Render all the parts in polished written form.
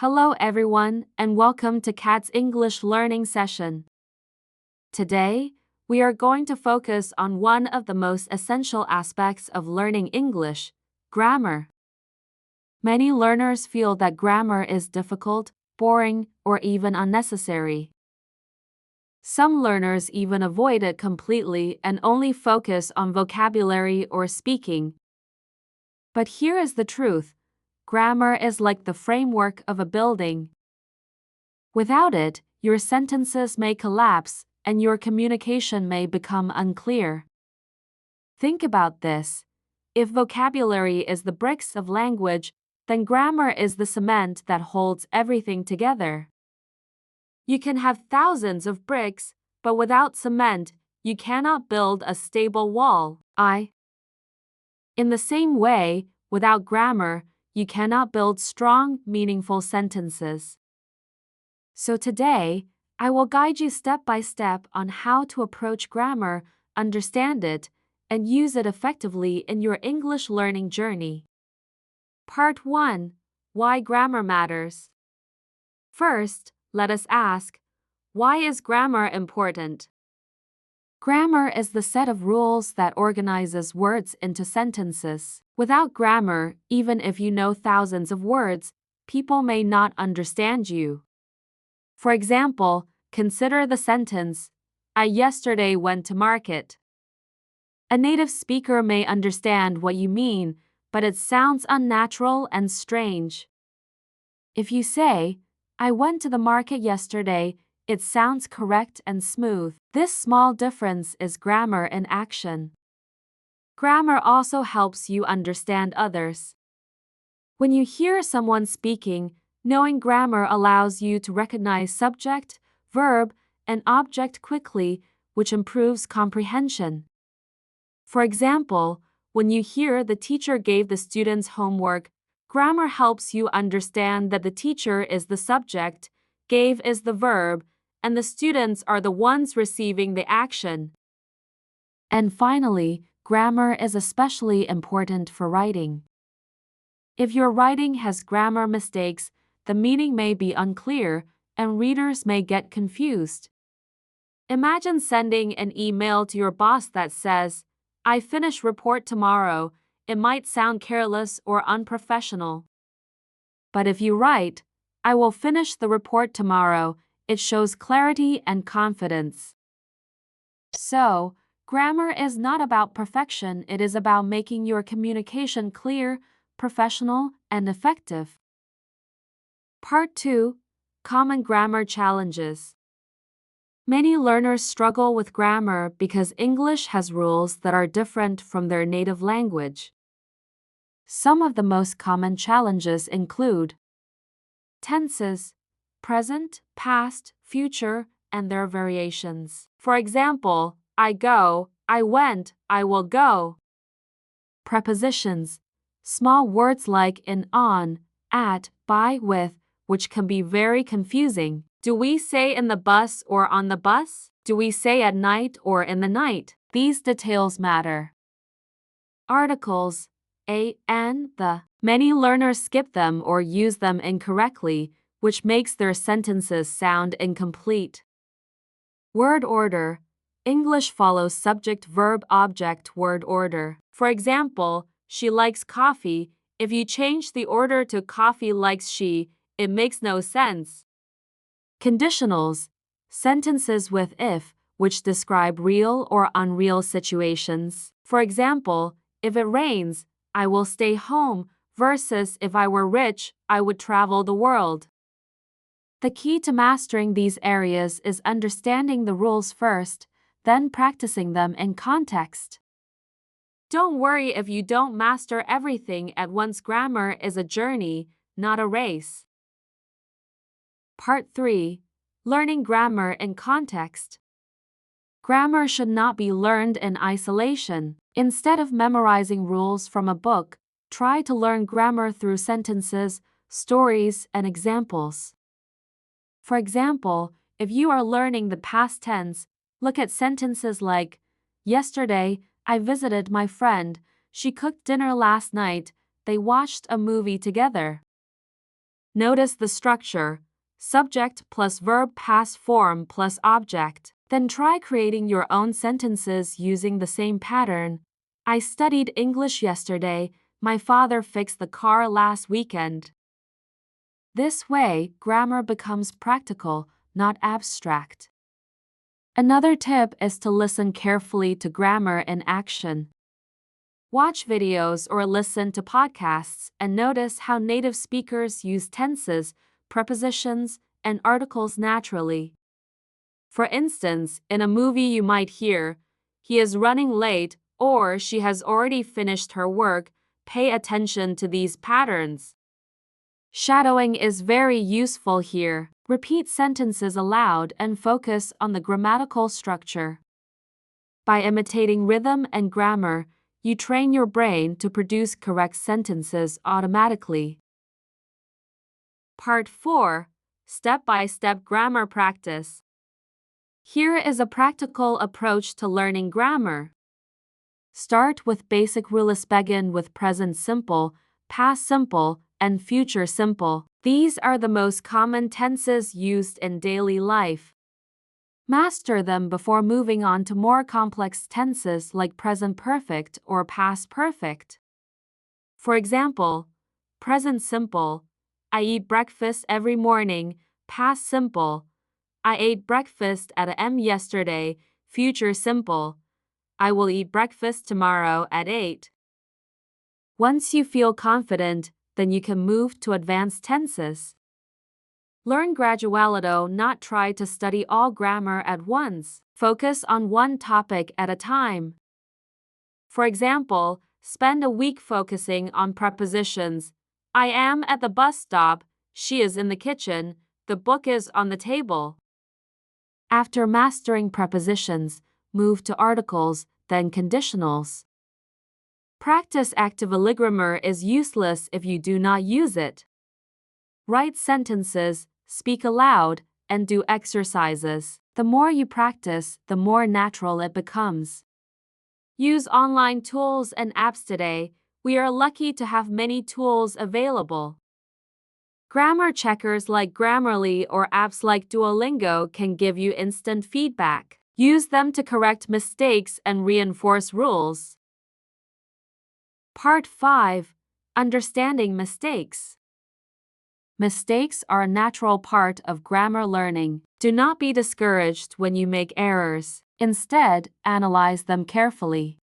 Hello everyone and welcome to Kat's English learning session. Today, we are going to focus on one of the most essential aspects of learning English, grammar. Many learners feel that grammar is difficult, boring, or even unnecessary. Some learners even avoid it completely and only focus on vocabulary or speaking. But here is the truth. Grammar is like the framework of a building. Without it, your sentences may collapse and your communication may become unclear. Think about this. If vocabulary is the bricks of language, then grammar is the cement that holds everything together. You can have thousands of bricks, but without cement, you cannot build a stable wall. In the same way, without grammar, you cannot build strong, meaningful sentences. So today, I will guide you step by step on how to approach grammar, understand it, and use it effectively in your English learning journey. Part 1. Why grammar matters. First, let us ask, why is grammar important? Grammar is the set of rules that organizes words into sentences. Without grammar, even if you know thousands of words, people may not understand you. For example, consider the sentence, I yesterday went to market. A native speaker may understand what you mean, but it sounds unnatural and strange. If you say, I went to the market yesterday, it sounds correct and smooth. This small difference is grammar in action. Grammar also helps you understand others. When you hear someone speaking, knowing grammar allows you to recognize subject, verb, and object quickly, which improves comprehension. For example, when you hear the teacher gave the students homework, grammar helps you understand that the teacher is the subject, gave is the verb, and the students are the ones receiving the action. And finally, grammar is especially important for writing. If your writing has grammar mistakes, the meaning may be unclear, and readers may get confused. Imagine sending an email to your boss that says, I finish report tomorrow. It might sound careless or unprofessional. But if you write, I will finish the report tomorrow, it shows clarity and confidence. So, grammar is not about perfection, it is about making your communication clear, professional, and effective. Part 2. Common grammar challenges. Many learners struggle with grammar because English has rules that are different from their native language. Some of the most common challenges include tenses, present, past, future, and their variations. For example, I go, I went, I will go. Prepositions, small words like in, on, at, by, with, which can be very confusing. Do we say in the bus or on the bus? Do we say at night or in the night? These details matter. Articles, a, and, the. Many learners skip them or use them incorrectly, which makes their sentences sound incomplete. Word order. English follows subject-verb-object word order. For example, she likes coffee. If you change the order to coffee likes she, it makes no sense. Conditionals. Sentences with if, which describe real or unreal situations. For example, if it rains, I will stay home, versus if I were rich, I would travel the world. The key to mastering these areas is understanding the rules first, then practicing them in context. Don't worry if you don't master everything at once. Grammar is a journey, not a race. Part 3. Learning grammar in context. Grammar should not be learned in isolation. Instead of memorizing rules from a book, try to learn grammar through sentences, stories, and examples. For example, if you are learning the past tense, look at sentences like, yesterday, I visited my friend, she cooked dinner last night, they watched a movie together. Notice the structure: subject plus verb past form plus object. Then try creating your own sentences using the same pattern. I studied English yesterday. My father fixed the car last weekend. This way, grammar becomes practical, not abstract. Another tip is to listen carefully to grammar in action. Watch videos or listen to podcasts and notice how native speakers use tenses, prepositions, and articles naturally. For instance, in a movie you might hear, "He is running late," or "She has already finished her work." Pay attention to these patterns. Shadowing is very useful here. Repeat sentences aloud and focus on the grammatical structure. By imitating rhythm and grammar, you train your brain to produce correct sentences automatically. Part 4. Step-by-step grammar practice. Here is a practical approach to learning grammar. Start with basic rules. Begin with present simple, past simple, and future simple. These are the most common tenses used in daily life. Master them before moving on to more complex tenses like present perfect or past perfect. For example, present simple: I eat breakfast every morning. Past simple: I ate breakfast at a.m. yesterday. Future simple: I will eat breakfast tomorrow at 8. Once you feel confident, then you can move to advanced tenses. Learn gradually, not try to study all grammar at once. Focus on one topic at a time. For example, spend a week focusing on prepositions. I am at the bus stop. She is in the kitchen. The book is on the table. After mastering prepositions, move to articles, then conditionals. Practice active grammar is useless if you do not use it. Write sentences, speak aloud, and do exercises. The more you practice, the more natural it becomes. Use online tools and apps today. We are lucky to have many tools available. Grammar checkers like Grammarly or apps like Duolingo can give you instant feedback. Use them to correct mistakes and reinforce rules. Part 5. Understanding mistakes. Mistakes are a natural part of grammar learning. Do not be discouraged when you make errors. Instead, analyze them carefully.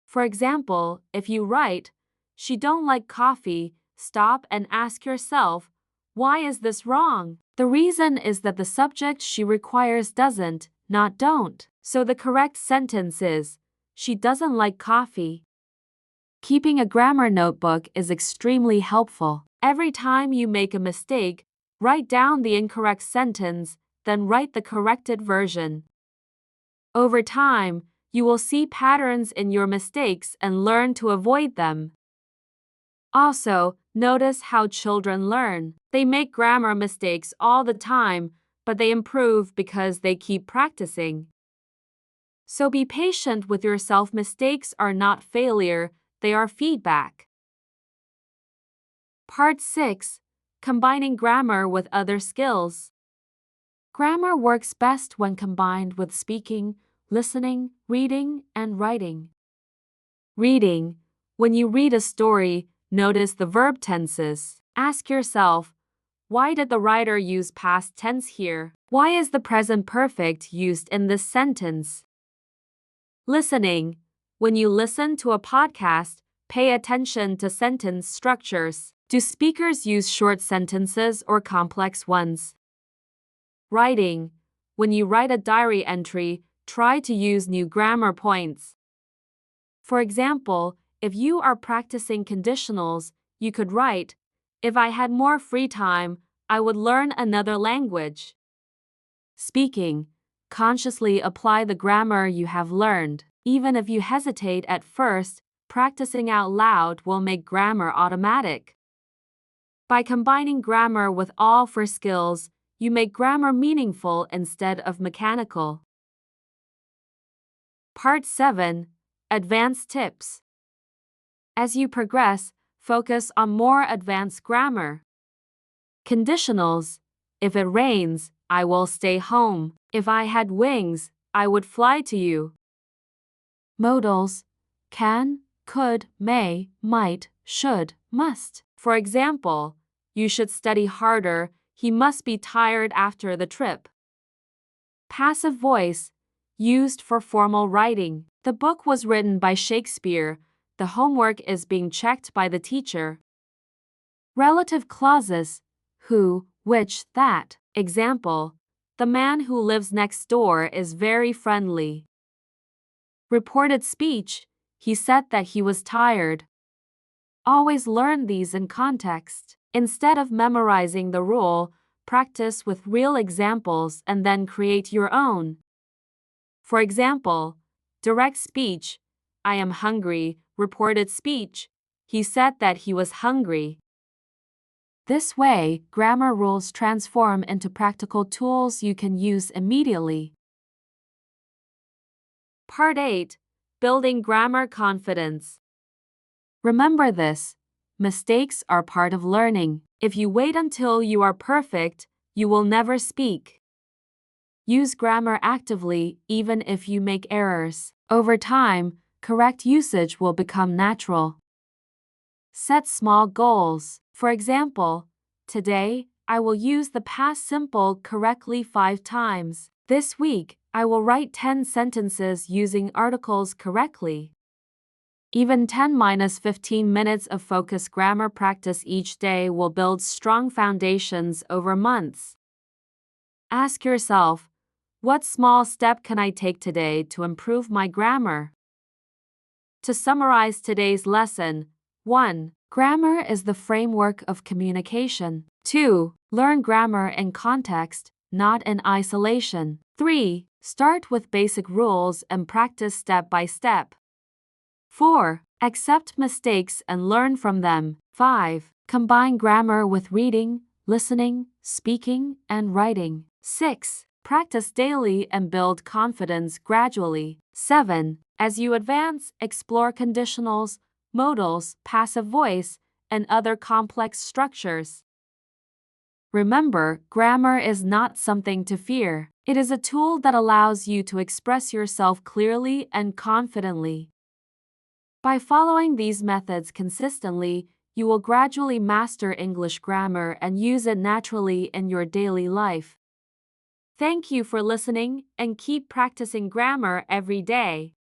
For example, if you write, "She don't like coffee," stop and ask yourself, why is this wrong? The reason is that the subject "she" requires doesn't, not don't. So the correct sentence is, "She doesn't like coffee." Keeping a grammar notebook is extremely helpful. Every time you make a mistake, write down the incorrect sentence, then write the corrected version. Over time, you will see patterns in your mistakes and learn to avoid them. Also, notice how children learn. They make grammar mistakes all the time, but they improve because they keep practicing. So be patient with yourself. Mistakes are not failure, they are feedback. Part 6. Combining grammar with other skills. Grammar works best when combined with speaking, listening, reading, and writing. Reading. When you read a story, notice the verb tenses. Ask yourself, why did the writer use past tense here? Why is the present perfect used in this sentence? Listening. When you listen to a podcast, pay attention to sentence structures. Do speakers use short sentences or complex ones? Writing. When you write a diary entry, try to use new grammar points. For example, if you are practicing conditionals, you could write, "If I had more free time, I would learn another language." Speaking. Consciously apply the grammar you have learned. Even if you hesitate at first, practicing out loud will make grammar automatic. By combining grammar with all four skills, you make grammar meaningful instead of mechanical. Part 7. Advanced tips. As you progress, focus on more advanced grammar. Conditionals: if it rains, I will stay home. If I had wings, I would fly to you. Modals: can, could, may, might, should, must. For example, you should study harder, he must be tired after the trip. Passive voice: used for formal writing. The book was written by Shakespeare. The homework is being checked by the teacher. Relative clauses: who, which, that. Example: the man who lives next door is very friendly. Reported speech: he said that he was tired. Always learn these in context. Instead of memorizing the rule, practice with real examples and then create your own. For example, direct speech: I am hungry. Reported speech: he said that he was hungry. This way, grammar rules transform into practical tools you can use immediately. Part 8. Building Grammar Confidence. Remember this: mistakes are part of learning. If you wait until you are perfect, you will never speak. Use grammar actively, even if you make errors. Over time, correct usage will become natural. Set small goals. For example, today, I will use the past simple correctly 5 times. This week, I will write 10 sentences using articles correctly. Even 10-15 minutes of focused grammar practice each day will build strong foundations over months. Ask yourself, what small step can I take today to improve my grammar? To summarize today's lesson: 1. Grammar is the framework of communication. 2. Learn grammar in context, not in isolation. 3. Start with basic rules and practice step by step. 4. Accept mistakes and learn from them. 5. Combine grammar with reading, listening, speaking, and writing. 6. Practice daily and build confidence gradually. 7. As you advance, explore conditionals, modals, passive voice, and other complex structures. Remember, grammar is not something to fear. It is a tool that allows you to express yourself clearly and confidently. By following these methods consistently, you will gradually master English grammar and use it naturally in your daily life. Thank you for listening, and keep practicing grammar every day.